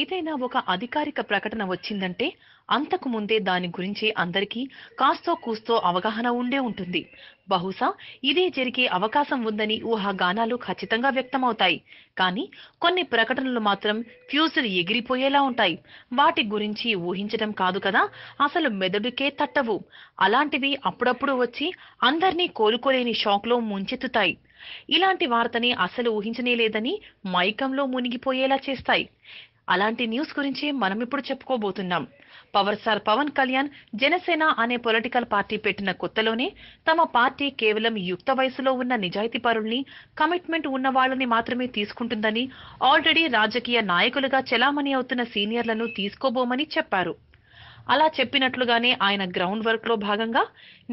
ఏదైనా ఒక అధికారిక ప్రకటన వచ్చిందంటే అంతకు ముందే దాని గురించి అందరికీ కాస్తో కూస్తో అవగాహన ఉండే ఉంటుంది. బహుశా ఇదే జరిగే అవకాశం ఉందని ఊహాగానాలు ఖచ్చితంగా వ్యక్తమవుతాయి. కానీ కొన్ని ప్రకటనలు మాత్రం ఫ్యూజులు ఎగిరిపోయేలా ఉంటాయి. వాటి గురించి ఊహించడం కాదు కదా, అసలు మెదడుకే తట్టవు. అలాంటివి అప్పుడప్పుడు వచ్చి అందర్నీ కోలుకోలేని షాక్లో ముంచెత్తుతాయి. ఇలాంటి వార్తని అసలు ఊహించనేలేదని మైకంలో మునిగిపోయేలా చేస్తాయి. అలాంటి న్యూస్ గురించి మనం ఇప్పుడు చెప్పుకోబోతున్నాం. పవర్ స్టార్ పవన్ కళ్యాణ్ జనసేన అనే పొలిటికల్ పార్టీ పెట్టిన కొత్తలోనే తమ పార్టీ కేవలం యుక్త వయసులో ఉన్న నిజాయితీ పరుల్ని, కమిట్మెంట్ ఉన్న వాళ్ళని మాత్రమే తీసుకుంటుందని, ఆల్రెడీ రాజకీయ నాయకులుగా చెలామణి అవుతున్న సీనియర్లను తీసుకోబోమని చెప్పారు. అలా చెప్పినట్లుగానే ఆయన గ్రౌండ్ వర్క్ లో భాగంగా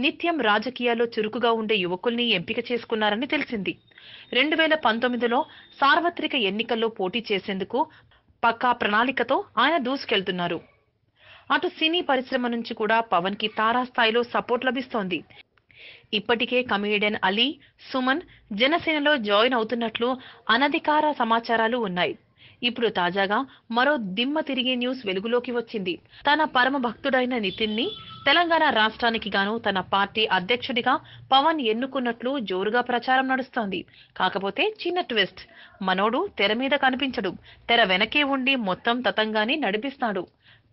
నిత్యం రాజకీయాల్లో చురుకుగా ఉండే యువకుల్ని ఎంపిక చేసుకున్నారని తెలిసింది. 2019లో సార్వత్రిక ఎన్నికల్లో పోటీ చేసేందుకు పక్కా ప్రణాళికతో ఆయన దూసుకెళ్తున్నారు. అటు సినీ పరిశ్రమ నుంచి కూడా పవన్ కి తారాస్థాయిలో సపోర్ట్ లభిస్తోంది. ఇప్పటికే కమెడియన్ అలీ, సుమన్ జనసేనలో జాయిన్ అవుతున్నట్లు అనధికార సమాచారాలు ఉన్నాయి. ఇప్పుడు తాజాగా మరో దిమ్మ తిరిగే న్యూస్ వెలుగులోకి వచ్చింది. తన పరమ భక్తుడైన నితిన్ ని తెలంగాణ రాష్ట్రానికి గాను తన పార్టీ అధ్యక్షుడిగా పవన్ ఎన్నుకున్నట్లు జోరుగా ప్రచారం నడుస్తోంది. కాకపోతే చిన్న ట్విస్ట్, మనోడు తెర మీద కనిపించడు, తెర వెనకే ఉండి మొత్తం తతంగాని నడిపిస్తాడు.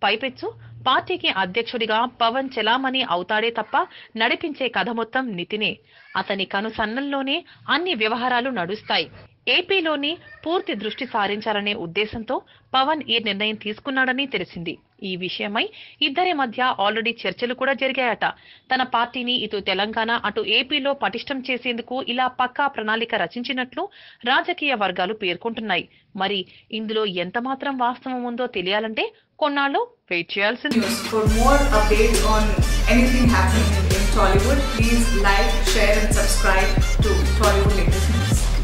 పైపెచ్చు పార్టీకి అధ్యక్షుడిగా పవన్ చెలామణి అవుతాడే తప్ప నడిపించే కథ మొత్తం నితినే. అతని కనుసన్నల్లోనే అన్ని వ్యవహారాలు నడుస్తాయి. ఏపీలోని పూర్తి దృష్టి సారించాలనే ఉద్దేశంతో పవన్ ఈ నిర్ణయం తీసుకున్నాడని తెలిసింది. ఈ విషయమై ఇద్దరి మధ్య ఆల్రెడీ చర్చలు కూడా జరిగాయట. తన పార్టీని ఇటు తెలంగాణ అటు ఏపీలో పటిష్టం చేసేందుకు ఇలా పక్కా ప్రణాళిక రచించినట్లు రాజకీయ వర్గాలు పేర్కొంటున్నాయి. మరి ఇందులో ఎంత మాత్రం వాస్తవం ఉందో తెలియాలంటే కొన్నాళ్ళు వెయిట్ చేయాల్సింది. For more updates on anything happening in Tollywood, please like, share and subscribe